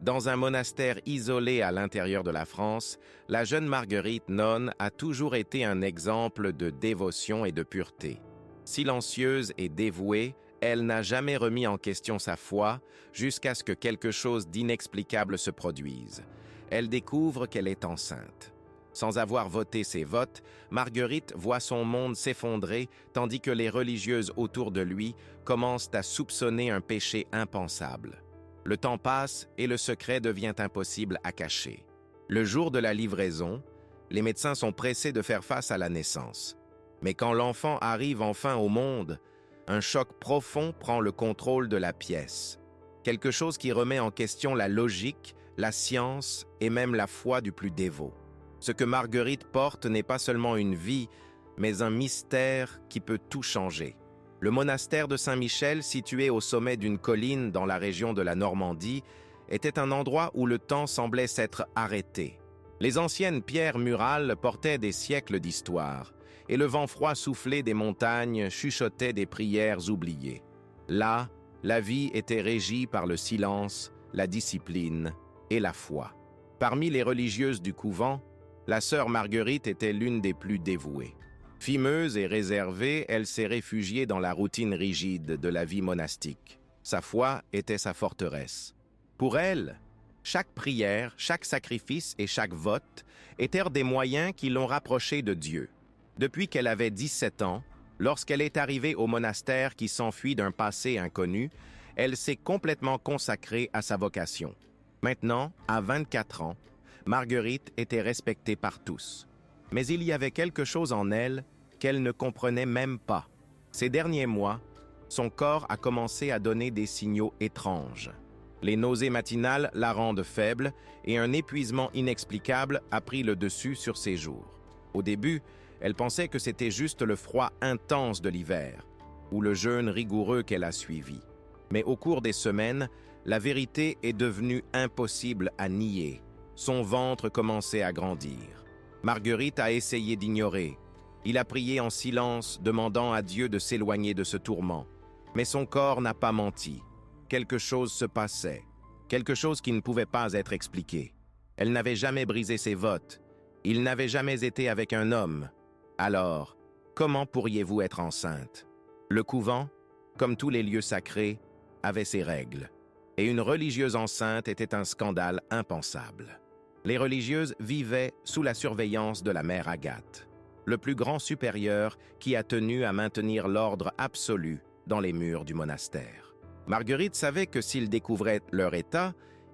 Dans un monastère isolé à l'intérieur de la France, la jeune Marguerite nonne a toujours été un exemple de dévotion et de pureté. Silencieuse et dévouée, elle n'a jamais remis en question sa foi jusqu'à ce que quelque chose d'inexplicable se produise. Elle découvre qu'elle est enceinte. Sans avoir voté ses votes, Marguerite voit son monde s'effondrer tandis que les religieuses autour de lui commencent à soupçonner un péché impensable. Le temps passe et le secret devient impossible à cacher. Le jour de la livraison, les médecins sont pressés de faire face à la naissance. Mais quand l'enfant arrive enfin au monde, un choc profond prend le contrôle de la pièce. Quelque chose qui remet en question la logique, la science et même la foi du plus dévot. Ce que Marguerite porte n'est pas seulement une vie, mais un mystère qui peut tout changer. Le monastère de Saint-Michel, situé au sommet d'une colline dans la région de la Normandie, était un endroit où le temps semblait s'être arrêté. Les anciennes pierres murales portaient des siècles d'histoire, et le vent froid soufflé des montagnes chuchotait des prières oubliées. Là, la vie était régie par le silence, la discipline et la foi. Parmi les religieuses du couvent, la sœur Marguerite était l'une des plus dévouées. Fimeuse et réservée, elle s'est réfugiée dans la routine rigide de la vie monastique. Sa foi était sa forteresse. Pour elle, chaque prière, chaque sacrifice et chaque vote étaient des moyens qui l'ont rapprochée de Dieu. Depuis qu'elle avait 17 ans, lorsqu'elle est arrivée au monastère qui s'enfuit d'un passé inconnu, elle s'est complètement consacrée à sa vocation. Maintenant, à 24 ans, Marguerite était respectée par tous. Mais il y avait quelque chose en elle qu'elle ne comprenait même pas. Ces derniers mois, son corps a commencé à donner des signaux étranges. Les nausées matinales la rendent faible et un épuisement inexplicable a pris le dessus sur ses jours. Au début, elle pensait que c'était juste le froid intense de l'hiver ou le jeûne rigoureux qu'elle a suivi. Mais au cours des semaines, la vérité est devenue impossible à nier. Son ventre commençait à grandir. Marguerite a essayé d'ignorer. Il a prié en silence, demandant à Dieu de s'éloigner de ce tourment. Mais son corps n'a pas menti. Quelque chose se passait, quelque chose qui ne pouvait pas être expliqué. Elle n'avait jamais brisé ses votes. Il n'avait jamais été avec un homme. Alors, comment pourriez-vous être enceinte? Le couvent, comme tous les lieux sacrés, avait ses règles. Et une religieuse enceinte était un scandale impensable. Les religieuses vivaient sous la surveillance de la mère Agathe, le plus grand supérieur qui a tenu à maintenir l'ordre absolu dans les murs du monastère. Marguerite savait que s'ils découvraient leur état,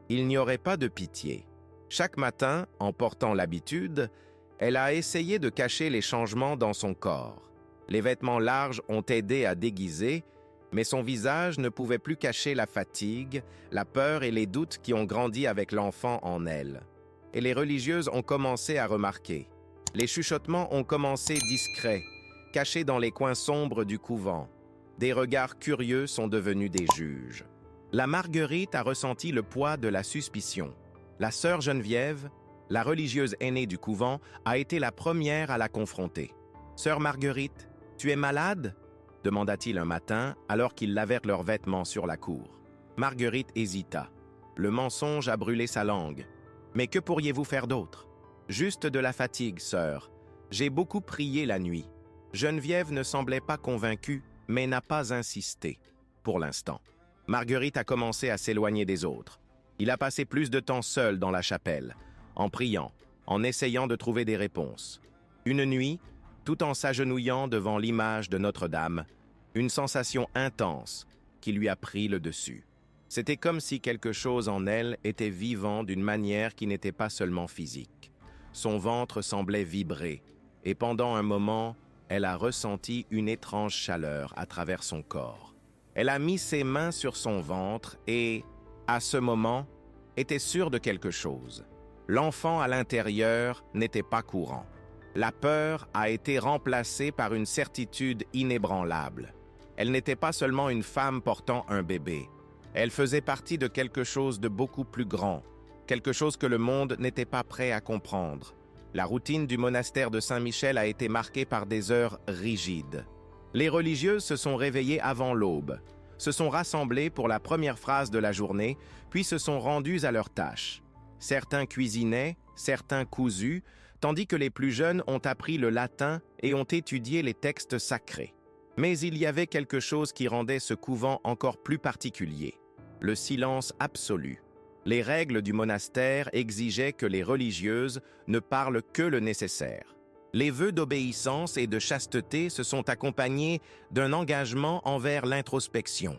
il n'y aurait pas de pitié. Chaque matin, en portant l'habitude, elle a essayé de cacher les changements dans son corps. Les vêtements larges ont aidé à déguiser, mais son visage ne pouvait plus cacher la fatigue, la peur et les doutes qui ont grandi avec l'enfant en elle. Et les religieuses ont commencé à remarquer. Les chuchotements ont commencé discrets, cachés dans les coins sombres du couvent. Des regards curieux sont devenus des juges. La Marguerite a ressenti le poids de la suspicion. La sœur Geneviève, la religieuse aînée du couvent, a été la première à la confronter. « Sœur Marguerite, tu es malade ?» demanda-t-il un matin alors qu'ils lavèrent leurs vêtements sur la cour. Marguerite hésita. Le mensonge a brûlé sa langue. « Mais que pourriez-vous faire d'autre ?»« Juste de la fatigue, sœur. J'ai beaucoup prié la nuit. » Geneviève ne semblait pas convaincue, mais n'a pas insisté, pour l'instant. Marguerite a commencé à s'éloigner des autres. Il a passé plus de temps seul dans la chapelle, en priant, en essayant de trouver des réponses. Une nuit, tout en s'agenouillant devant l'image de Notre-Dame, une sensation intense qui lui a pris le dessus. C'était comme si quelque chose en elle était vivant d'une manière qui n'était pas seulement physique. Son ventre semblait vibrer, et pendant un moment, elle a ressenti une étrange chaleur à travers son corps. Elle a mis ses mains sur son ventre et, à ce moment, était sûre de quelque chose. L'enfant à l'intérieur n'était pas courant. La peur a été remplacée par une certitude inébranlable. Elle n'était pas seulement une femme portant un bébé. Elle faisait partie de quelque chose de beaucoup plus grand, quelque chose que le monde n'était pas prêt à comprendre. La routine du monastère de Saint-Michel a été marquée par des heures rigides. Les religieuses se sont réveillées avant l'aube. se sont rassemblés pour la première phrase de la journée, puis se sont rendus à leurs tâches. Certains cuisinaient, certains cousus, tandis que les plus jeunes ont appris le latin et ont étudié les textes sacrés. Mais il y avait quelque chose qui rendait ce couvent encore plus particulier: le silence absolu. Les règles du monastère exigeaient que les religieuses ne parlent que le nécessaire. Les vœux d'obéissance et de chasteté se sont accompagnés d'un engagement envers l'introspection.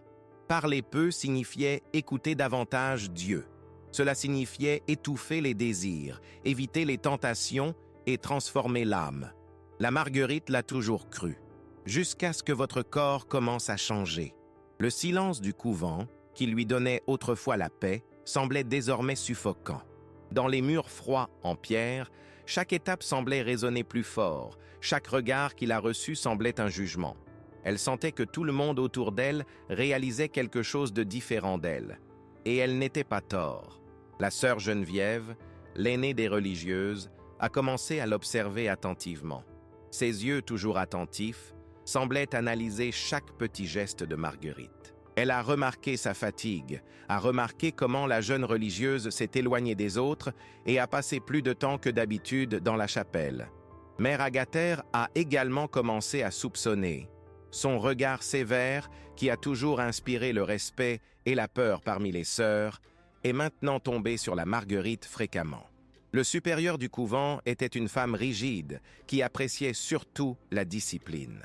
Parler peu signifiait écouter davantage Dieu. Cela signifiait étouffer les désirs, éviter les tentations et transformer l'âme. La Marguerite l'a toujours cru, jusqu'à ce que votre corps commence à changer. Le silence du couvent, qui lui donnait autrefois la paix, semblait désormais suffocant. Dans les murs froids en pierre, chaque étape semblait résonner plus fort, chaque regard qu'il a reçu semblait un jugement. Elle sentait que tout le monde autour d'elle réalisait quelque chose de différent d'elle. Et elle n'était pas tort. La sœur Geneviève, l'aînée des religieuses, a commencé à l'observer attentivement. Ses yeux, toujours attentifs, semblaient analyser chaque petit geste de Marguerite. Elle a remarqué sa fatigue, a remarqué comment la jeune religieuse s'est éloignée des autres et a passé plus de temps que d'habitude dans la chapelle. Mère Agather a également commencé à soupçonner. Son regard sévère, qui a toujours inspiré le respect et la peur parmi les sœurs, est maintenant tombé sur la Marguerite fréquemment. Le supérieur du couvent était une femme rigide qui appréciait surtout la discipline.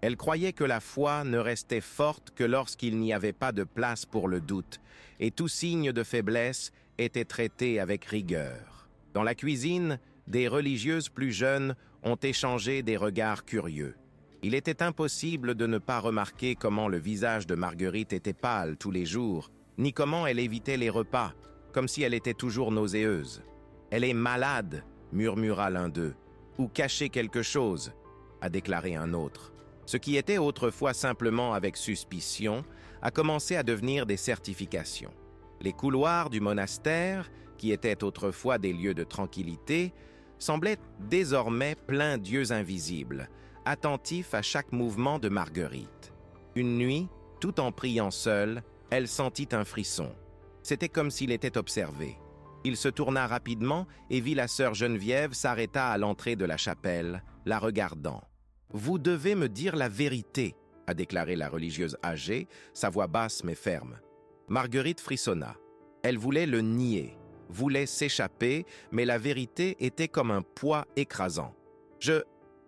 Elle croyait que la foi ne restait forte que lorsqu'il n'y avait pas de place pour le doute, et tout signe de faiblesse était traité avec rigueur. Dans la cuisine, des religieuses plus jeunes ont échangé des regards curieux. Il était impossible de ne pas remarquer comment le visage de Marguerite était pâle tous les jours, ni comment elle évitait les repas, comme si elle était toujours nauséeuse. « Elle est malade », murmura l'un d'eux, « ou cachait quelque chose », a déclaré un autre. Ce qui était autrefois simplement avec suspicion a commencé à devenir des certifications. Les couloirs du monastère, qui étaient autrefois des lieux de tranquillité, semblaient désormais pleins d'yeux invisibles, attentifs à chaque mouvement de Marguerite. Une nuit, tout en priant seule, elle sentit un frisson. C'était comme s'il était observé. Il se tourna rapidement et vit la sœur Geneviève s'arrêta à l'entrée de la chapelle, la regardant. « Vous devez me dire la vérité », a déclaré la religieuse âgée, sa voix basse mais ferme. Marguerite frissonna. Elle voulait le nier, voulait s'échapper, mais la vérité était comme un poids écrasant.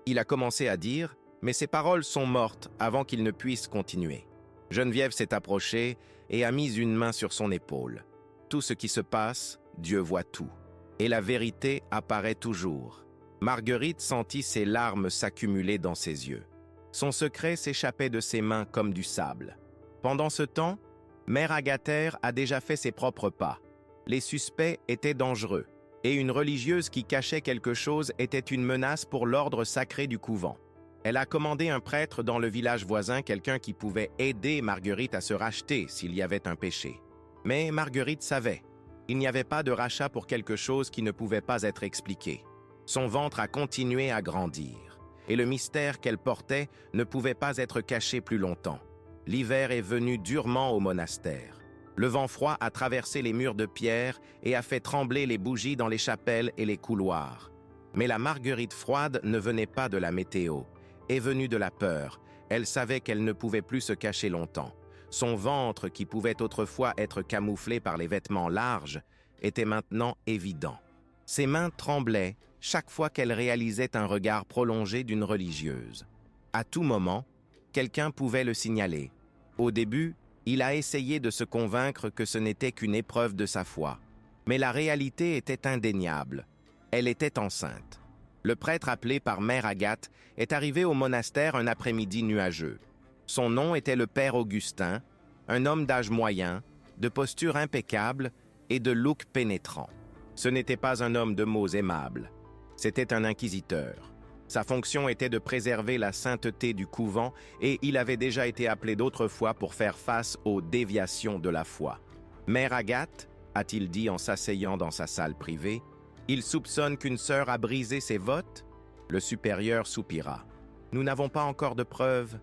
Il a commencé à dire, mais ses paroles sont mortes avant qu'il ne puisse continuer. Geneviève s'est approchée et a mis une main sur son épaule. Tout ce qui se passe, Dieu voit tout. Et la vérité apparaît toujours. Marguerite sentit ses larmes s'accumuler dans ses yeux. Son secret s'échappait de ses mains comme du sable. Pendant ce temps, Mère Agather a déjà fait ses propres pas. Les suspects étaient dangereux, et une religieuse qui cachait quelque chose était une menace pour l'ordre sacré du couvent. Elle a commandé un prêtre dans le village voisin, quelqu'un qui pouvait aider Marguerite à se racheter s'il y avait un péché. Mais Marguerite savait, il n'y avait pas de rachat pour quelque chose qui ne pouvait pas être expliqué. Son ventre a continué à grandir, et le mystère qu'elle portait ne pouvait pas être caché plus longtemps. L'hiver est venu durement au monastère. Le vent froid a traversé les murs de pierre et a fait trembler les bougies dans les chapelles et les couloirs. Mais la Marguerite froide ne venait pas de la météo, est venue de la peur. Elle savait qu'elle ne pouvait plus se cacher longtemps. Son ventre, qui pouvait autrefois être camouflé par les vêtements larges, était maintenant évident. Ses mains tremblaient chaque fois qu'elle réalisait un regard prolongé d'une religieuse. À tout moment, quelqu'un pouvait le signaler. Au début, il a essayé de se convaincre que ce n'était qu'une épreuve de sa foi. Mais la réalité était indéniable. Elle était enceinte. Le prêtre appelé par Mère Agathe est arrivé au monastère un après-midi nuageux. Son nom était le Père Augustin, un homme d'âge moyen, de posture impeccable et de look pénétrant. Ce n'était pas un homme de mots aimables. C'était un inquisiteur. Sa fonction était de préserver la sainteté du couvent et il avait déjà été appelé d'autres fois pour faire face aux déviations de la foi. « Mère Agathe » a-t-il dit en s'asseyant dans sa salle privée, « il soupçonne qu'une sœur a brisé ses votes ?» Le supérieur soupira. « Nous n'avons pas encore de preuves. »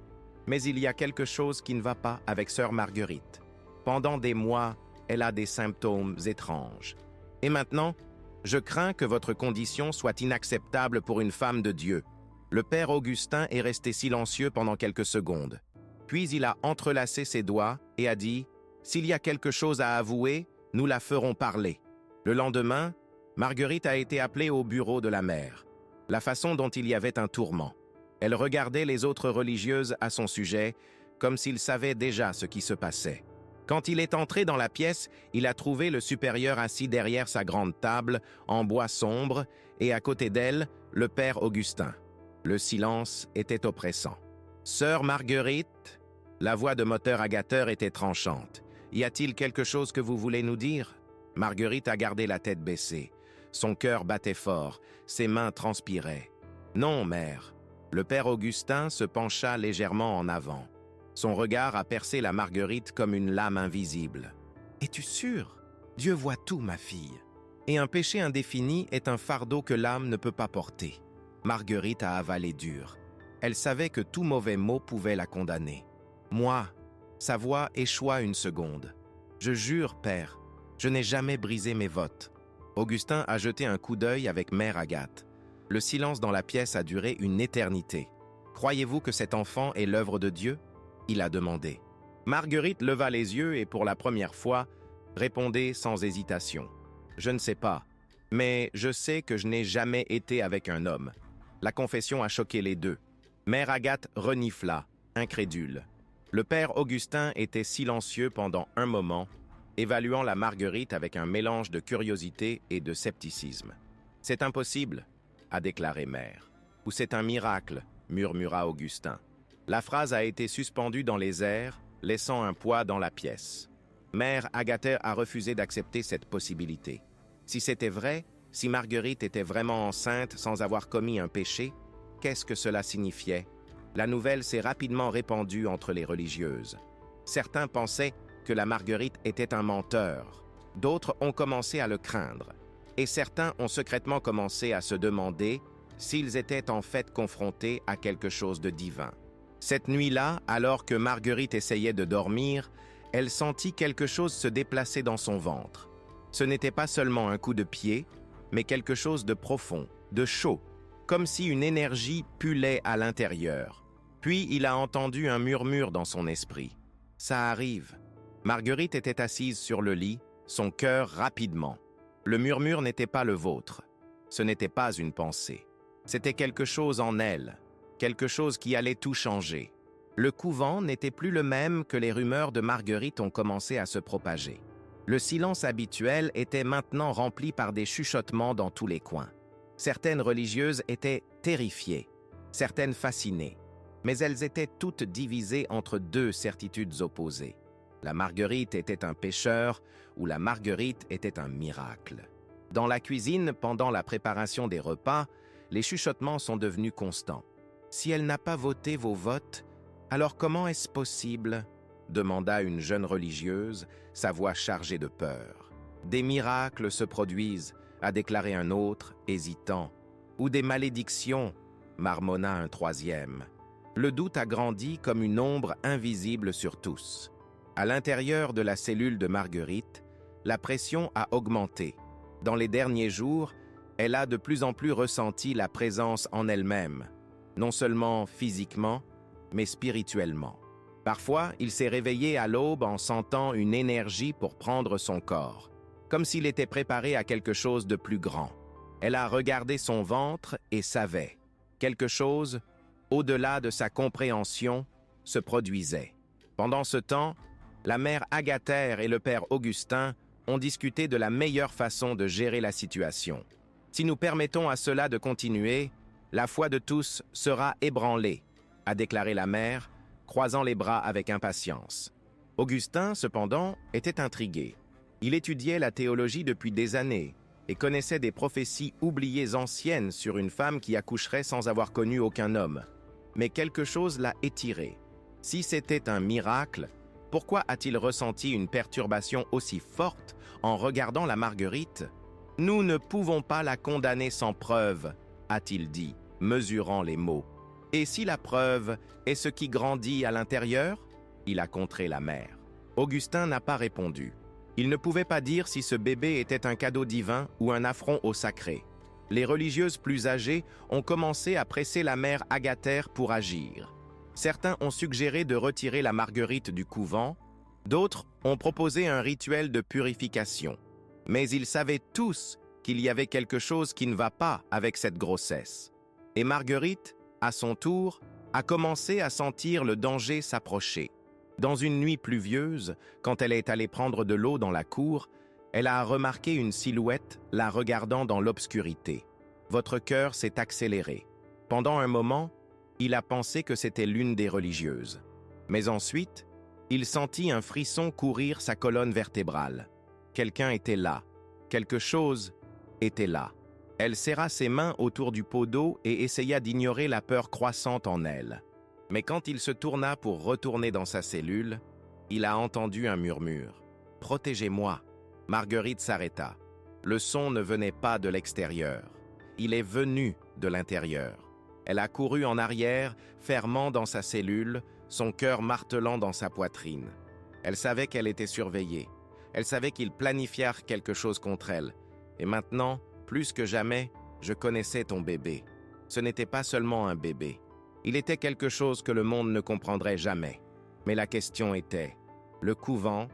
Mais il y a quelque chose qui ne va pas avec sœur Marguerite. Pendant des mois, elle a des symptômes étranges. Et maintenant, je crains que votre condition soit inacceptable pour une femme de Dieu. Le père Augustin est resté silencieux pendant quelques secondes. Puis il a entrelacé ses doigts et a dit « S'il y a quelque chose à avouer, nous la ferons parler. » Le lendemain, Marguerite a été appelée au bureau de la mère. La façon dont il y avait un tourment. Elle regardait les autres religieuses à son sujet, comme s'ils savaient déjà ce qui se passait. Quand il est entré dans la pièce, il a trouvé le supérieur assis derrière sa grande table, en bois sombre, et à côté d'elle, le père Augustin. Le silence était oppressant. « Sœur Marguerite ?» La voix de Moteur Agateur était tranchante. « Y a-t-il quelque chose que vous voulez nous dire ?» Marguerite a gardé la tête baissée. Son cœur battait fort, ses mains transpiraient. « Non, mère. » Le père Augustin se pencha légèrement en avant. Son regard a percé la Marguerite comme une lame invisible. « Es-tu sûre? Dieu voit tout, ma fille. Et un péché indéfini est un fardeau que l'âme ne peut pas porter. » Marguerite a avalé dur. Elle savait que tout mauvais mot pouvait la condamner. Moi, sa voix échoua une seconde. « Je jure, père, je n'ai jamais brisé mes votes. » Augustin a jeté un coup d'œil avec mère Agathe. Le silence dans la pièce a duré une éternité. « Croyez-vous que cet enfant est l'œuvre de Dieu ?» il a demandé. Marguerite leva les yeux et pour la première fois, répondait sans hésitation. « Je ne sais pas, mais je sais que je n'ai jamais été avec un homme. » La confession a choqué les deux. Mère Agathe renifla, incrédule. Le père Augustin était silencieux pendant un moment, évaluant la Marguerite avec un mélange de curiosité et de scepticisme. « C'est impossible, » a déclaré mère. « Ou c'est un miracle, » murmura Augustin. La phrase a été suspendue dans les airs, laissant un poids dans la pièce. Mère Agater a refusé d'accepter cette possibilité. Si c'était vrai, si Marguerite était vraiment enceinte sans avoir commis un péché, qu'est-ce que cela signifiait? La nouvelle s'est rapidement répandue entre les religieuses. Certains pensaient que la Marguerite était un menteur. D'autres ont commencé à le craindre. Et certains ont secrètement commencé à se demander s'ils étaient en fait confrontés à quelque chose de divin. Cette nuit-là, alors que Marguerite essayait de dormir, elle sentit quelque chose se déplacer dans son ventre. Ce n'était pas seulement un coup de pied, mais quelque chose de profond, de chaud, comme si une énergie pullait à l'intérieur. Puis il a entendu un murmure dans son esprit. « Ça arrive. » Marguerite était assise sur le lit, son cœur rapidement. Le murmure n'était pas le vôtre. Ce n'était pas une pensée. C'était quelque chose en elle. Quelque chose qui allait tout changer. Le couvent n'était plus le même que les rumeurs de Marguerite ont commencé à se propager. Le silence habituel était maintenant rempli par des chuchotements dans tous les coins. Certaines religieuses étaient terrifiées, certaines fascinées, mais elles étaient toutes divisées entre deux certitudes opposées. La Marguerite était un pécheur ou la Marguerite était un miracle. Dans la cuisine, pendant la préparation des repas, les chuchotements sont devenus constants. « Si elle n'a pas voté vos votes, alors comment est-ce possible ?» demanda une jeune religieuse, sa voix chargée de peur. « Des miracles se produisent, » a déclaré un autre, hésitant. « Ou des malédictions, » marmonna un troisième. Le doute a grandi comme une ombre invisible sur tous. À l'intérieur de la cellule de Marguerite, la pression a augmenté. Dans les derniers jours, elle a de plus en plus ressenti la présence en elle-même, non seulement physiquement, mais spirituellement. Parfois, il s'est réveillé à l'aube en sentant une énergie pour prendre son corps, comme s'il était préparé à quelque chose de plus grand. Elle a regardé son ventre et savait. Quelque chose, au-delà de sa compréhension, se produisait. Pendant ce temps, la mère Agater et le père Augustin ont discuté de la meilleure façon de gérer la situation. Si nous permettons à cela de continuer, la foi de tous sera ébranlée, a déclaré la mère, croisant les bras avec impatience. Augustin, cependant, était intrigué. Il étudiait la théologie depuis des années et connaissait des prophéties oubliées anciennes sur une femme qui accoucherait sans avoir connu aucun homme. Mais quelque chose l'a étiré. Si c'était un miracle, pourquoi a-t-il ressenti une perturbation aussi forte en regardant la Marguerite? « Nous ne pouvons pas la condamner sans preuve, » a-t-il dit, mesurant les mots. « Et si la preuve est ce qui grandit à l'intérieur? Il a contré la mère. Augustin n'a pas répondu. Il ne pouvait pas dire si ce bébé était un cadeau divin ou un affront au sacré. Les religieuses plus âgées ont commencé à presser la mère Agatère pour agir. Certains ont suggéré de retirer la Marguerite du couvent, d'autres ont proposé un rituel de purification. Mais ils savaient tous qu'il y avait quelque chose qui ne va pas avec cette grossesse. Et Marguerite, à son tour, a commencé à sentir le danger s'approcher. Dans une nuit pluvieuse, quand elle est allée prendre de l'eau dans la cour, elle a remarqué une silhouette la regardant dans l'obscurité. Votre cœur s'est accéléré. Pendant un moment, il a pensé que c'était l'une des religieuses. Mais ensuite, il sentit un frisson courir sa colonne vertébrale. Quelqu'un était là. Quelque chose était là. Elle serra ses mains autour du pot d'eau et essaya d'ignorer la peur croissante en elle. Mais quand il se tourna pour retourner dans sa cellule, il a entendu un murmure. « Protégez-moi !» Marguerite s'arrêta. Le son ne venait pas de l'extérieur. Il est venu de l'intérieur. Elle a couru en arrière, fermant dans sa cellule, son cœur martelant dans sa poitrine. Elle savait qu'elle était surveillée. Elle savait qu'il planifiait quelque chose contre elle. Et maintenant, plus que jamais, je connaissais ton bébé. Ce n'était pas seulement un bébé. Il était quelque chose que le monde ne comprendrait jamais. Mais la question était, le couvent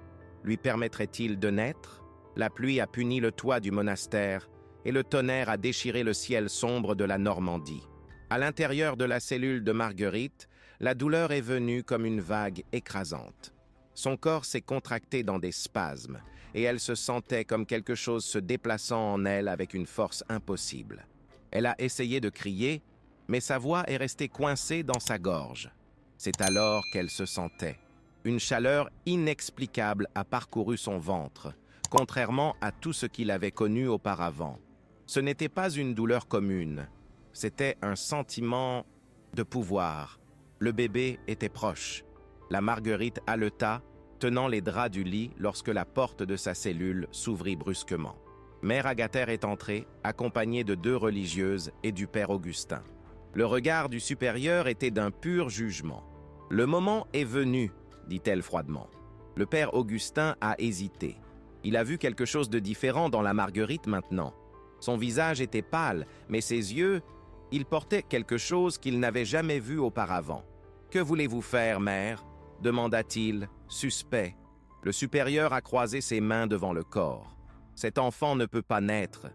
lui permettrait-il de naître? La pluie a puni le toit du monastère et le tonnerre a déchiré le ciel sombre de la Normandie. À l'intérieur de la cellule de Marguerite, la douleur est venue comme une vague écrasante. Son corps s'est contracté dans des spasmes et elle se sentait comme quelque chose se déplaçant en elle avec une force impossible. Elle a essayé de crier, mais sa voix est restée coincée dans sa gorge. C'est alors qu'elle se sentait. Une chaleur inexplicable a parcouru son ventre, contrairement à tout ce qu'il avait connu auparavant. Ce n'était pas une douleur commune, c'était un sentiment de pouvoir. Le bébé était proche. La Marguerite haleta, tenant les draps du lit lorsque la porte de sa cellule s'ouvrit brusquement. Mère Agatère est entrée, accompagnée de 2 religieuses et du père Augustin. Le regard du supérieur était d'un pur jugement. « Le moment est venu », dit-elle froidement. Le père Augustin a hésité. Il a vu quelque chose de différent dans la Marguerite maintenant. Son visage était pâle, mais ses yeux, il portait quelque chose qu'il n'avait jamais vu auparavant. « Que voulez-vous faire, mère ?» demanda-t-il, suspect. Le supérieur a croisé ses mains devant le corps. Cet enfant ne peut pas naître.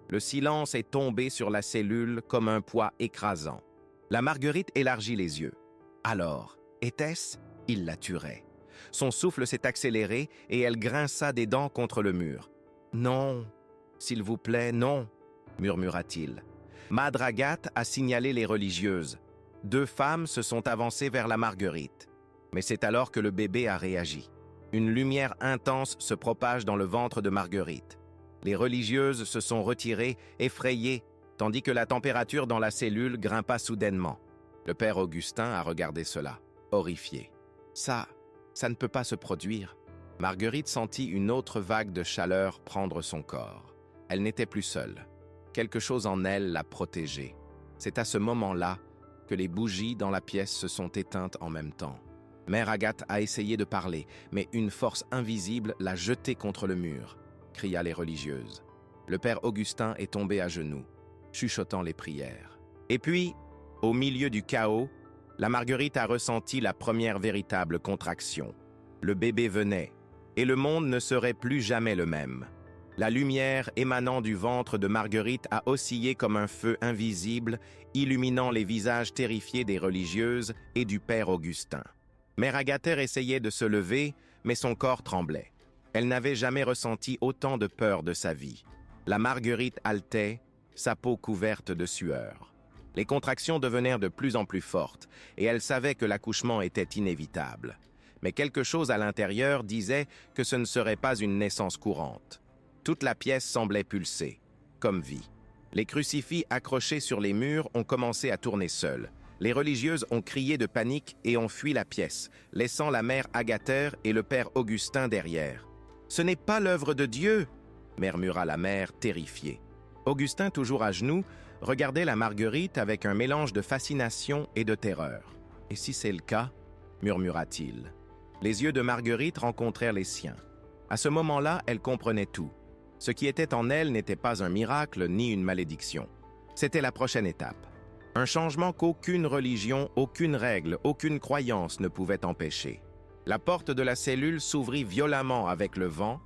Le silence est tombé sur la cellule comme un poids écrasant. La Marguerite élargit les yeux. Alors, était-ce? Il la tuerait. Son souffle s'est accéléré et elle grinça des dents contre le mur. « Non, s'il vous plaît, non » murmura-t-il. Madre Agathe a signalé les religieuses. 2 femmes se sont avancées vers la Marguerite. Mais c'est alors que le bébé a réagi. Une lumière intense se propage dans le ventre de Marguerite. Les religieuses se sont retirées, effrayées, tandis que la température dans la cellule grimpa soudainement. Le père Augustin a regardé cela, horrifié. Ça ne peut pas se produire. Marguerite sentit une autre vague de chaleur prendre son corps. Elle n'était plus seule. Quelque chose en elle l'a protégée. C'est à ce moment-là que les bougies dans la pièce se sont éteintes en même temps. Mère Agathe a essayé de parler, mais une force invisible l'a jetée contre le mur, cria les religieuses. Le père Augustin est tombé à genoux, chuchotant les prières. Et puis, au milieu du chaos, la Marguerite a ressenti la première véritable contraction. Le bébé venait, et le monde ne serait plus jamais le même. La lumière émanant du ventre de Marguerite a oscillé comme un feu invisible, illuminant les visages terrifiés des religieuses et du père Augustin. Mère Agatère essayait de se lever, mais son corps tremblait. Elle n'avait jamais ressenti autant de peur de sa vie. La Marguerite haletait, sa peau couverte de sueur. Les contractions devenèrent de plus en plus fortes, et elle savait que l'accouchement était inévitable. Mais quelque chose à l'intérieur disait que ce ne serait pas une naissance courante. Toute la pièce semblait pulser, comme vie. Les crucifix accrochés sur les murs ont commencé à tourner seuls. Les religieuses ont crié de panique et ont fui la pièce, laissant la mère Agatère et le père Augustin derrière. « Ce n'est pas l'œuvre de Dieu !» murmura la mère, terrifiée. Augustin, toujours à genoux, regardait la Marguerite avec un mélange de fascination et de terreur. « Et si c'est le cas ?» murmura-t-il. Les yeux de Marguerite rencontrèrent les siens. À ce moment-là, elle comprenait tout. Ce qui était en elle n'était pas un miracle ni une malédiction. C'était la prochaine étape. Un changement qu'aucune religion, aucune règle, aucune croyance ne pouvait empêcher. La porte de la cellule s'ouvrit violemment avec le vent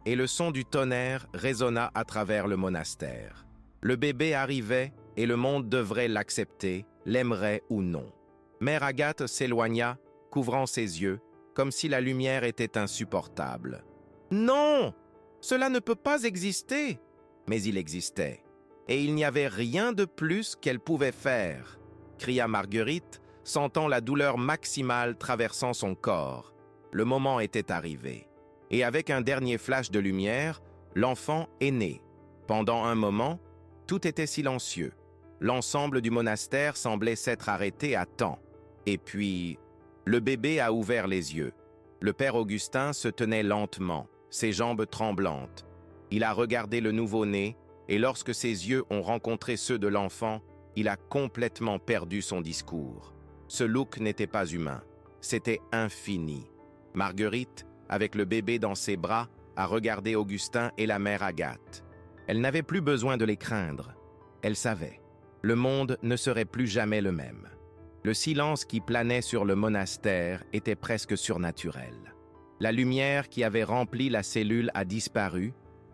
et le son du tonnerre résonna à travers le monastère. Le bébé arrivait et le monde devrait l'accepter, l'aimerait ou non. Mère Agathe s'éloigna, couvrant ses yeux, comme si la lumière était insupportable. « Non! Cela ne peut pas exister !» Mais il existait. Et il n'y avait rien de plus qu'elle pouvait faire, cria Marguerite, sentant la douleur maximale traversant son corps. Le moment était arrivé. Et avec un dernier flash de lumière, l'enfant est né. Pendant un moment, tout était silencieux. L'ensemble du monastère semblait s'être arrêté à temps. Et puis, le bébé a ouvert les yeux. Le père Augustin se tenait lentement, ses jambes tremblantes. Il a regardé le nouveau-né, et lorsque ses yeux ont rencontré ceux de l'enfant, il a complètement perdu son discours. Ce look n'était pas humain, c'était infini. Marguerite, avec le bébé dans ses bras, a regardé Augustin et la mère Agathe. Elle n'avait plus besoin de les craindre. Elle savait. Le monde ne serait plus jamais le même. Le silence qui planait sur le monastère était presque surnaturel. La lumière qui avait rempli la cellule a disparu,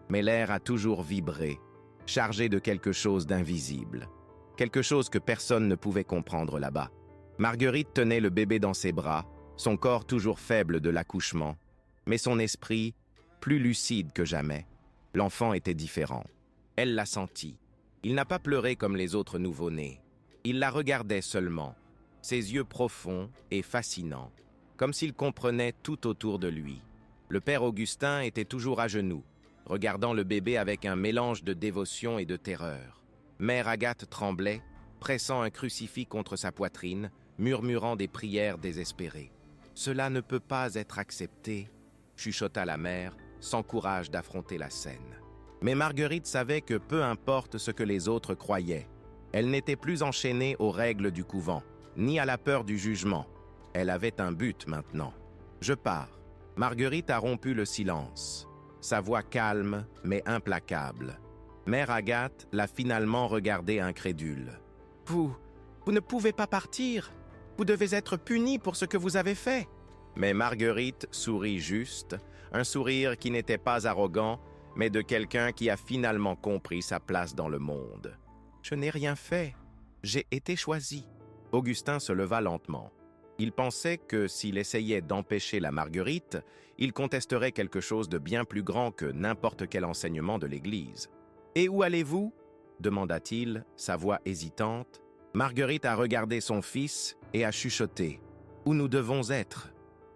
mais l'air a toujours vibré, chargé de quelque chose d'invisible, quelque chose que personne ne pouvait comprendre là-bas. Marguerite tenait le bébé dans ses bras, son corps toujours faible de l'accouchement, mais son esprit plus lucide que jamais. L'enfant était différent. Elle l'a senti. Il n'a pas pleuré comme les autres nouveau-nés. Il la regardait seulement, ses yeux profonds et fascinants, comme s'il comprenait tout autour de lui. Le père Augustin était toujours à genoux, regardant le bébé avec un mélange de dévotion et de terreur. Mère Agathe tremblait, pressant un crucifix contre sa poitrine, murmurant des prières désespérées. « Cela ne peut pas être accepté », chuchota la mère, sans courage d'affronter la scène. Mais Marguerite savait que peu importe ce que les autres croyaient, elle n'était plus enchaînée aux règles du couvent, ni à la peur du jugement. Elle avait un but maintenant. « Je pars ». Marguerite a rompu le silence. Sa voix calme, mais implacable. Mère Agathe l'a finalement regardée incrédule. « Vous ne pouvez pas partir. Vous devez être puni pour ce que vous avez fait. » Mais Marguerite sourit juste, un sourire qui n'était pas arrogant, mais de quelqu'un qui a finalement compris sa place dans le monde. « Je n'ai rien fait. J'ai été choisi. » Augustin se leva lentement. Il pensait que s'il essayait d'empêcher la Marguerite, il contesterait quelque chose de bien plus grand que n'importe quel enseignement de l'Église. « Et où allez-vous » demanda-t-il, sa voix hésitante. Marguerite a regardé son fils et a chuchoté. « Où nous devons être ?»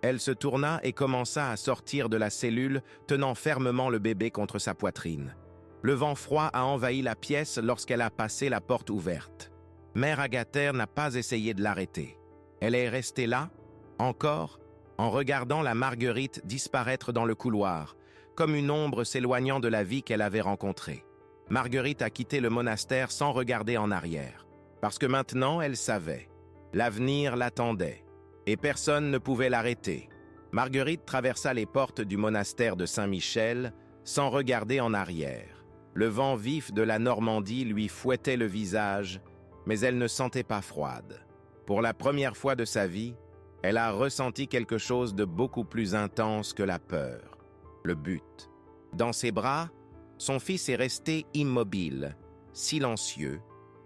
Elle se tourna et commença à sortir de la cellule, tenant fermement le bébé contre sa poitrine. Le vent froid a envahi la pièce lorsqu'elle a passé la porte ouverte. Mère Agathe n'a pas essayé de l'arrêter. Elle est restée là, encore, en regardant la Marguerite disparaître dans le couloir, comme une ombre s'éloignant de la vie qu'elle avait rencontrée. Marguerite a quitté le monastère sans regarder en arrière, parce que maintenant elle savait. L'avenir l'attendait, et personne ne pouvait l'arrêter. Marguerite traversa les portes du monastère de Saint-Michel sans regarder en arrière. Le vent vif de la Normandie lui fouettait le visage, mais elle ne sentait pas froide. Pour la première fois de sa vie, elle a ressenti quelque chose de beaucoup plus intense que la peur, le but. Dans ses bras, son fils est resté immobile, silencieux,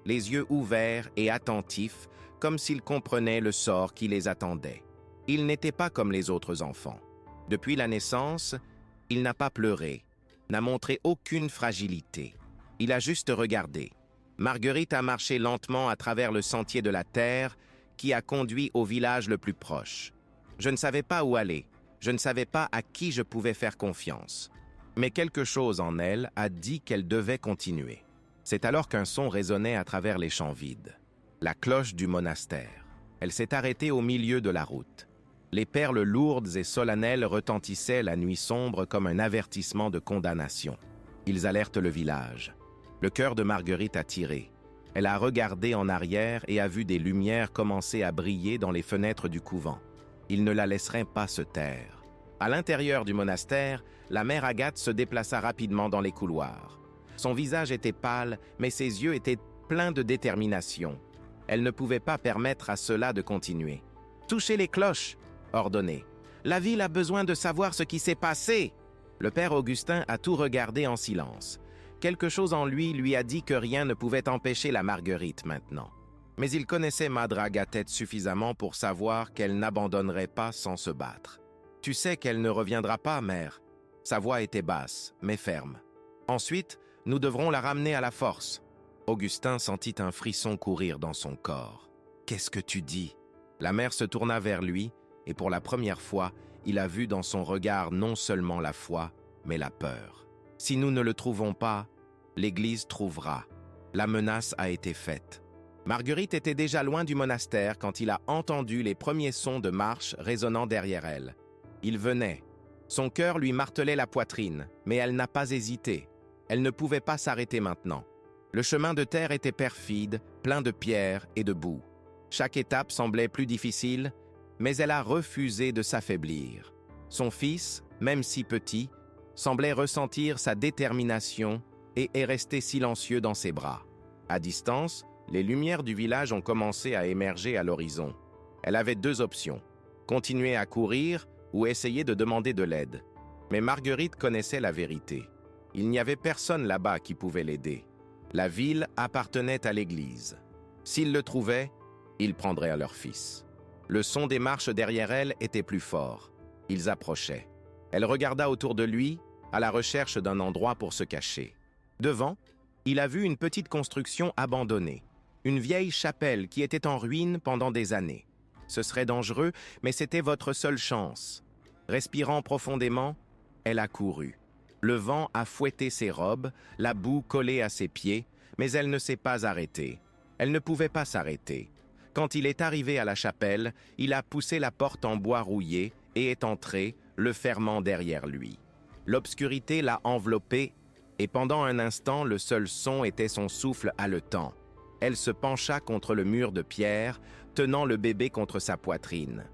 les yeux ouverts et attentifs, comme s'il comprenait le sort qui les attendait. Il n'était pas comme les autres enfants. Depuis la naissance, il n'a pas pleuré, n'a montré aucune fragilité. Il a juste regardé. Marguerite a marché lentement à travers le sentier de la terre qui a conduit au village le plus proche. Je ne savais pas où aller, je ne savais pas à qui je pouvais faire confiance. Mais quelque chose en elle a dit qu'elle devait continuer. C'est alors qu'un son résonnait à travers les champs vides. La cloche du monastère. Elle s'est arrêtée au milieu de la route. Les perles lourdes et solennelles retentissaient la nuit sombre comme un avertissement de condamnation. Ils alertent le village. Le cœur de Marguerite a tiré. Elle a regardé en arrière et a vu des lumières commencer à briller dans les fenêtres du couvent. Il ne la laisserait pas se taire. À l'intérieur du monastère, la mère Agathe se déplaça rapidement dans les couloirs. Son visage était pâle, mais ses yeux étaient pleins de détermination. Elle ne pouvait pas permettre à cela de continuer. « Touchez les cloches !» ordonnait. « La ville a besoin de savoir ce qui s'est passé !» Le père Augustin a tout regardé en silence. Quelque chose en lui a dit que rien ne pouvait empêcher la Marguerite maintenant. Mais il connaissait Madre Agathe suffisamment pour savoir qu'elle n'abandonnerait pas sans se battre. « Tu sais qu'elle ne reviendra pas, mère. » Sa voix était basse, mais ferme. « Ensuite, nous devrons la ramener à la force. » Augustin sentit un frisson courir dans son corps. « Qu'est-ce que tu dis ?» La mère se tourna vers lui, et pour la première fois, il a vu dans son regard non seulement la foi, mais la peur. « Si nous ne le trouvons pas, l'Église trouvera. » La menace a été faite. Marguerite était déjà loin du monastère quand il a entendu les premiers sons de marche résonnant derrière elle. Il venait. Son cœur lui martelait la poitrine, mais elle n'a pas hésité. Elle ne pouvait pas s'arrêter maintenant. Le chemin de terre était perfide, plein de pierres et de boue. Chaque étape semblait plus difficile, mais elle a refusé de s'affaiblir. Son fils, même si petit, semblait ressentir sa détermination et est resté silencieux dans ses bras. À distance, les lumières du village ont commencé à émerger à l'horizon. Elle avait deux options, continuer à courir ou essayer de demander de l'aide. Mais Marguerite connaissait la vérité. Il n'y avait personne là-bas qui pouvait l'aider. La ville appartenait à l'Église. S'ils le trouvaient, ils prendraient leur fils. Le son des marches derrière elle était plus fort. Ils approchaient. Elle regarda autour de lui, à la recherche d'un endroit pour se cacher. Devant, il a vu une petite construction abandonnée, une vieille chapelle qui était en ruine pendant des années. Ce serait dangereux, mais c'était votre seule chance. Respirant profondément, elle a couru. Le vent a fouetté ses robes, la boue collée à ses pieds, mais elle ne s'est pas arrêtée. Elle ne pouvait pas s'arrêter. Quand il est arrivé à la chapelle, il a poussé la porte en bois rouillé et est entré, le fermant derrière lui. L'obscurité l'a enveloppé et pendant un instant, le seul son était son souffle haletant. Elle se pencha contre le mur de pierre, tenant le bébé contre sa poitrine.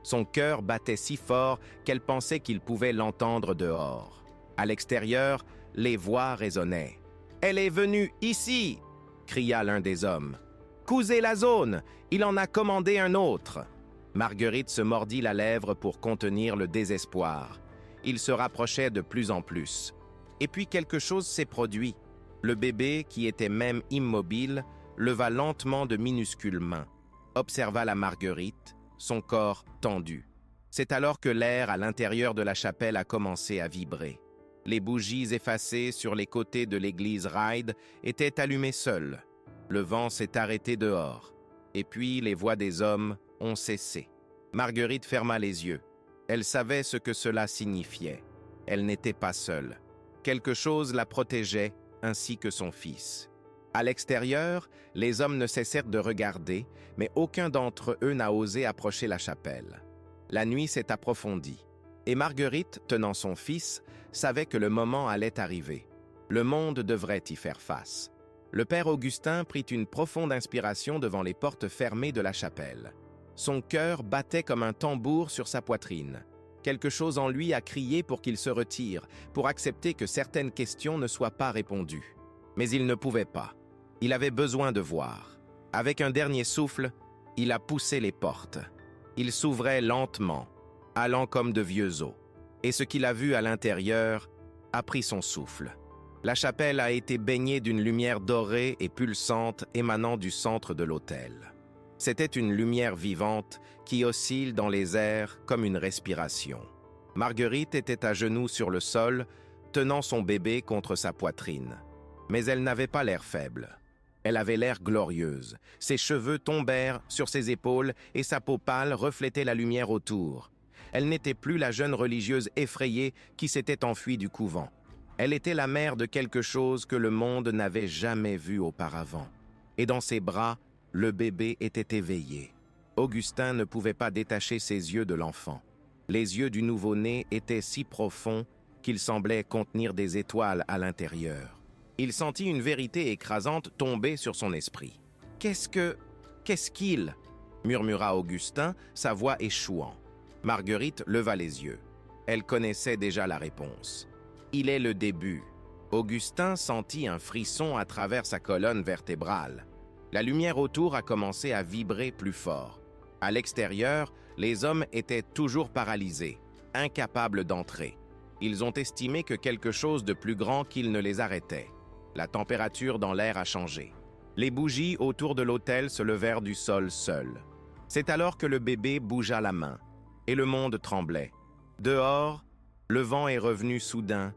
Son cœur battait si fort qu'elle pensait qu'il pouvait l'entendre dehors. À l'extérieur, les voix résonnaient. « Elle est venue ici !» cria l'un des hommes. « Cousez la zone, il en a commandé un autre !» Marguerite se mordit la lèvre pour contenir le désespoir. Il se rapprochait de plus en plus. Et puis quelque chose s'est produit. Le bébé, qui était même immobile, leva lentement de minuscules mains, observa la Marguerite, son corps tendu. C'est alors que l'air à l'intérieur de la chapelle a commencé à vibrer. Les bougies effacées sur les côtés de l'église Ryde étaient allumées seules. Le vent s'est arrêté dehors. Et puis les voix des hommes ont cessé. Marguerite ferma les yeux. Elle savait ce que cela signifiait. Elle n'était pas seule. Quelque chose la protégeait, ainsi que son fils. À l'extérieur, les hommes ne cessèrent de regarder, mais aucun d'entre eux n'a osé approcher la chapelle. La nuit s'est approfondie, et Marguerite, tenant son fils, savait que le moment allait arriver. Le monde devrait y faire face. Le père Augustin prit une profonde inspiration devant les portes fermées de la chapelle. Son cœur battait comme un tambour sur sa poitrine. Quelque chose en lui a crié pour qu'il se retire, pour accepter que certaines questions ne soient pas répondues. Mais il ne pouvait pas. Il avait besoin de voir. Avec un dernier souffle, il a poussé les portes. Ils s'ouvraient lentement, allant comme de vieux os. Et ce qu'il a vu à l'intérieur a pris son souffle. La chapelle a été baignée d'une lumière dorée et pulsante émanant du centre de l'autel. C'était une lumière vivante qui oscille dans les airs comme une respiration. Marguerite était à genoux sur le sol, tenant son bébé contre sa poitrine. Mais elle n'avait pas l'air faible. Elle avait l'air glorieuse. Ses cheveux tombèrent sur ses épaules et sa peau pâle reflétait la lumière autour. Elle n'était plus la jeune religieuse effrayée qui s'était enfuie du couvent. Elle était la mère de quelque chose que le monde n'avait jamais vu auparavant. Et dans ses bras, le bébé était éveillé. Augustin ne pouvait pas détacher ses yeux de l'enfant. Les yeux du nouveau-né étaient si profonds qu'ils semblaient contenir des étoiles à l'intérieur. Il sentit une vérité écrasante tomber sur son esprit. « Qu'est-ce qu'il » murmura Augustin, sa voix échouant. Marguerite leva les yeux. Elle connaissait déjà la réponse. « Il est le début. » Augustin sentit un frisson à travers sa colonne vertébrale. La lumière autour a commencé à vibrer plus fort. À l'extérieur, les hommes étaient toujours paralysés, incapables d'entrer. Ils ont estimé que quelque chose de plus grand qu'ils ne les arrêtait. La température dans l'air a changé. Les bougies autour de l'autel se levèrent du sol seules. C'est alors que le bébé bougea la main, et le monde tremblait. Dehors, le vent est revenu soudain,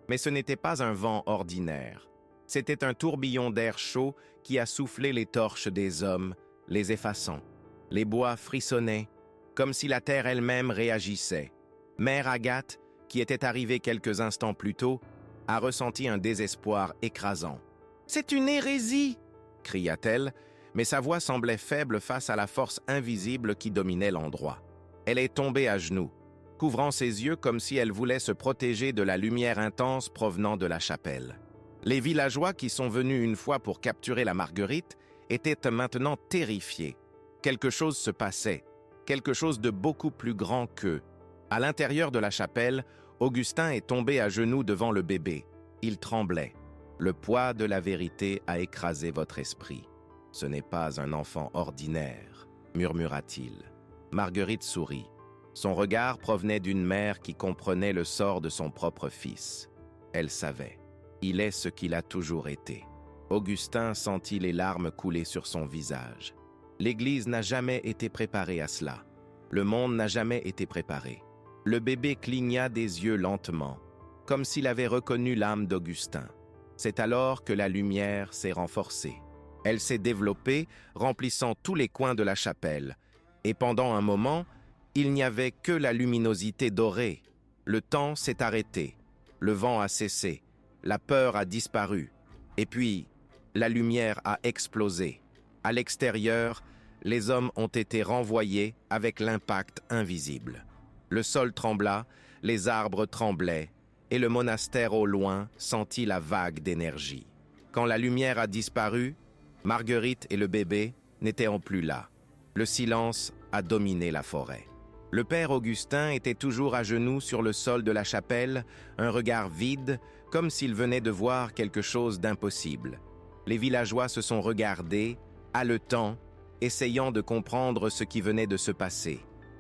mais ce n'était pas un vent ordinaire. C'était un tourbillon d'air chaud qui a soufflé les torches des hommes, les effaçant. Les bois frissonnaient, comme si la terre elle-même réagissait. Mère Agathe, qui était arrivée quelques instants plus tôt, a ressenti un désespoir écrasant. « C'est une hérésie !» cria-t-elle, mais sa voix semblait faible face à la force invisible qui dominait l'endroit. Elle est tombée à genoux, couvrant ses yeux comme si elle voulait se protéger de la lumière intense provenant de la chapelle. Les villageois qui sont venus une fois pour capturer la Marguerite étaient maintenant terrifiés. Quelque chose se passait, quelque chose de beaucoup plus grand qu'eux. À l'intérieur de la chapelle, Augustin est tombé à genoux devant le bébé. Il tremblait. Le poids de la vérité a écrasé votre esprit. Ce n'est pas un enfant ordinaire, murmura-t-il. Marguerite sourit. Son regard provenait d'une mère qui comprenait le sort de son propre fils. Elle savait. Il est ce qu'il a toujours été. Augustin sentit les larmes couler sur son visage. L'Église n'a jamais été préparée à cela. Le monde n'a jamais été préparé. Le bébé cligna des yeux lentement, comme s'il avait reconnu l'âme d'Augustin. C'est alors que la lumière s'est renforcée. Elle s'est développée, remplissant tous les coins de la chapelle. Et pendant un moment, il n'y avait que la luminosité dorée. Le temps s'est arrêté. Le vent a cessé. La peur a disparu. Et puis, la lumière a explosé. À l'extérieur, les hommes ont été renvoyés avec l'impact invisible. Le sol trembla, les arbres tremblaient, et le monastère au loin sentit la vague d'énergie. Quand la lumière a disparu, Marguerite et le bébé n'étaient plus là. Le silence a dominé la forêt. Le père Augustin était toujours à genoux sur le sol de la chapelle, un regard vide, comme s'il venait de voir quelque chose d'impossible. Les villageois se sont regardés, haletants, essayant de comprendre ce qui venait de se passer.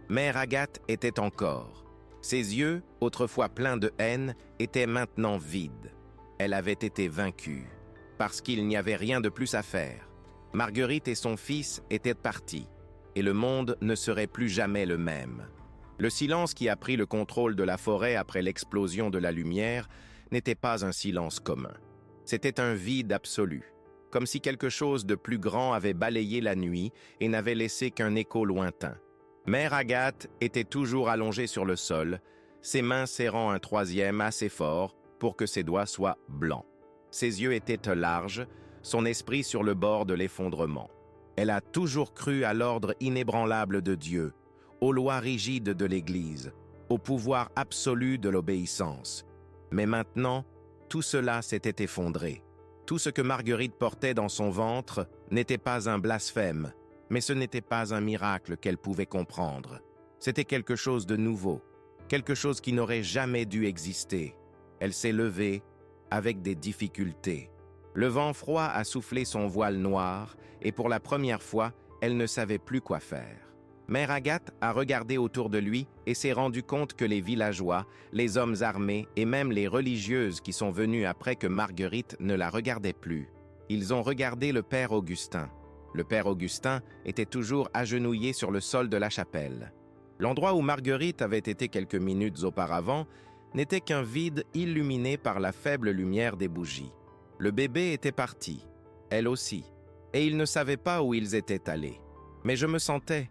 Mère Agathe était encore. Ses yeux, autrefois pleins de haine, étaient maintenant vides. Elle avait été vaincue, parce qu'il n'y avait rien de plus à faire. Marguerite et son fils étaient partis, et le monde ne serait plus jamais le même. Le silence qui a pris le contrôle de la forêt après l'explosion de la lumière n'était pas un silence commun. C'était un vide absolu, comme si quelque chose de plus grand avait balayé la nuit et n'avait laissé qu'un écho lointain. Mère Agathe était toujours allongée sur le sol, ses mains serrant un troisième assez fort pour que ses doigts soient blancs. Ses yeux étaient larges, son esprit sur le bord de l'effondrement. Elle a toujours cru à l'ordre inébranlable de Dieu, aux lois rigides de l'Église, au pouvoir absolu de l'obéissance. Mais maintenant, tout cela s'était effondré. Tout ce que Marguerite portait dans son ventre n'était pas un blasphème, mais ce n'était pas un miracle qu'elle pouvait comprendre. C'était quelque chose de nouveau, quelque chose qui n'aurait jamais dû exister. Elle s'est levée avec des difficultés. Le vent froid a soufflé son voile noir et pour la première fois, elle ne savait plus quoi faire. Mère Agathe a regardé autour de lui et s'est rendu compte que les villageois, les hommes armés et même les religieuses qui sont venus après que Marguerite ne la regardait plus. Ils ont regardé le père Augustin. Le père Augustin était toujours agenouillé sur le sol de la chapelle. L'endroit où Marguerite avait été quelques minutes auparavant n'était qu'un vide illuminé par la faible lumière des bougies. Le bébé était parti, elle aussi, et ils ne savaient pas où ils étaient allés. Mais je me sentais,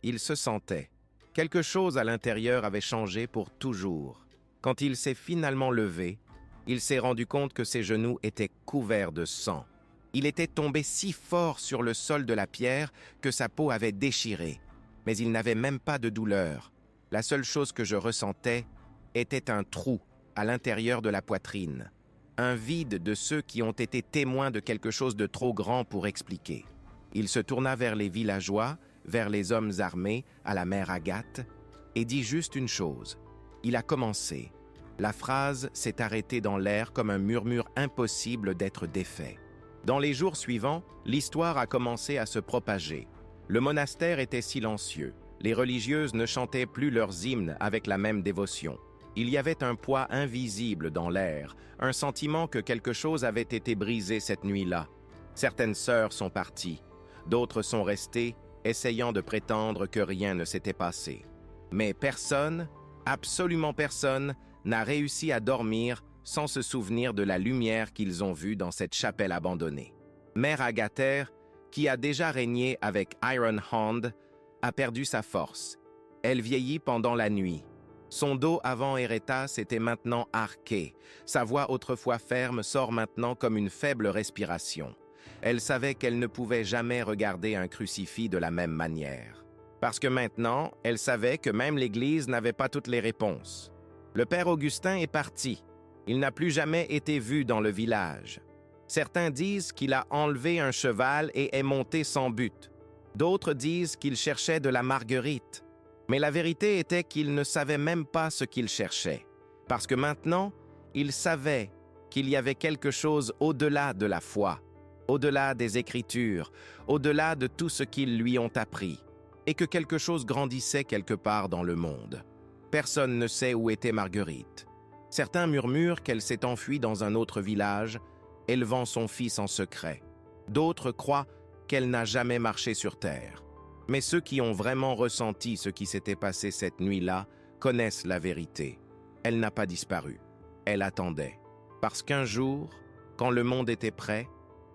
il se sentait. Quelque chose à l'intérieur avait changé pour toujours. Quand il s'est finalement levé, il s'est rendu compte que ses genoux étaient couverts de sang. Il était tombé si fort sur le sol de la pierre que sa peau avait déchiré. Mais il n'avait même pas de douleur. La seule chose que je ressentais était un trou à l'intérieur de la poitrine. un vide de ceux qui ont été témoins de quelque chose de trop grand pour expliquer. Il se tourna vers les villageois, vers les hommes armés, à la mère Agathe, et dit juste une chose. Il a commencé. La phrase s'est arrêtée dans l'air comme un murmure impossible d'être défait. Dans les jours suivants, l'histoire a commencé à se propager. Le monastère était silencieux. Les religieuses ne chantaient plus leurs hymnes avec la même dévotion. Il y avait un poids invisible dans l'air, un sentiment que quelque chose avait été brisé cette nuit-là. Certaines sœurs sont parties, d'autres sont restées, essayant de prétendre que rien ne s'était passé. Mais personne, absolument personne, n'a réussi à dormir sans se souvenir de la lumière qu'ils ont vue dans cette chapelle abandonnée. Mère Agathe, qui a déjà régné avec Iron Hand, a perdu sa force. Elle vieillit pendant la nuit. Son dos avant Eretas était maintenant arqué. Sa voix autrefois ferme sort maintenant comme une faible respiration. Elle savait qu'elle ne pouvait jamais regarder un crucifix de la même manière. Parce que maintenant, elle savait que même l'Église n'avait pas toutes les réponses. Le père Augustin est parti. Il n'a plus jamais été vu dans le village. Certains disent qu'il a enlevé un cheval et est monté sans but. D'autres disent qu'il cherchait de la marguerite. Mais la vérité était qu'il ne savait même pas ce qu'il cherchait. Parce que maintenant, il savait qu'il y avait quelque chose au-delà de la foi, au-delà des Écritures, au-delà de tout ce qu'ils lui ont appris, et que quelque chose grandissait quelque part dans le monde. Personne ne sait où était Marguerite. Certains murmurent qu'elle s'est enfuie dans un autre village, élevant son fils en secret. D'autres croient qu'elle n'a jamais marché sur terre. Mais ceux qui ont vraiment ressenti ce qui s'était passé cette nuit-là connaissent la vérité. Elle n'a pas disparu. Elle attendait. Parce qu'un jour, quand le monde était prêt,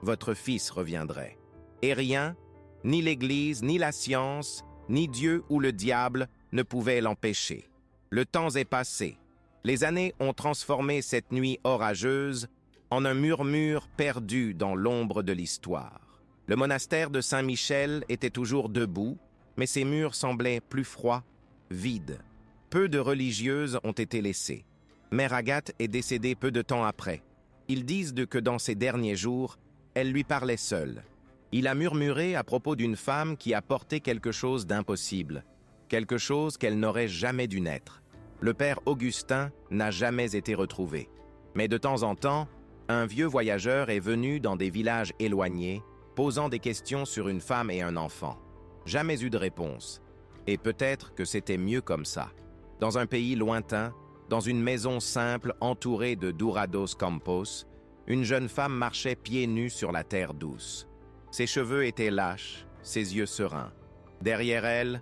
votre fils reviendrait. Et rien, ni l'Église, ni la science, ni Dieu ou le diable ne pouvaient l'empêcher. Le temps est passé. Les années ont transformé cette nuit orageuse en un murmure perdu dans l'ombre de l'histoire. Le monastère de Saint-Michel était toujours debout, mais ses murs semblaient plus froids, vides. Peu de religieuses ont été laissées. Mère Agathe est décédée peu de temps après. Ils disent que dans ces derniers jours, elle lui parlait seule. Il a murmuré à propos d'une femme qui a porté quelque chose d'impossible, quelque chose qu'elle n'aurait jamais dû naître. Le père Augustin n'a jamais été retrouvé. Mais de temps en temps, un vieux voyageur est venu dans des villages éloignés, posant des questions sur une femme et un enfant. Jamais eu de réponse. Et peut-être que c'était mieux comme ça. Dans un pays lointain, dans une maison simple entourée de Dourados Campos, une jeune femme marchait pieds nus sur la terre douce. Ses cheveux étaient lâches, ses yeux sereins. Derrière elle,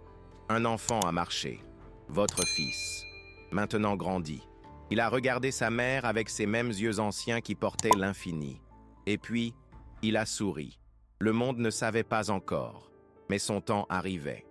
un enfant a marché, votre fils, maintenant grandi. Il a regardé sa mère avec ses mêmes yeux anciens qui portaient l'infini. Et puis, il a souri. Le monde ne savait pas encore, mais son temps arrivait.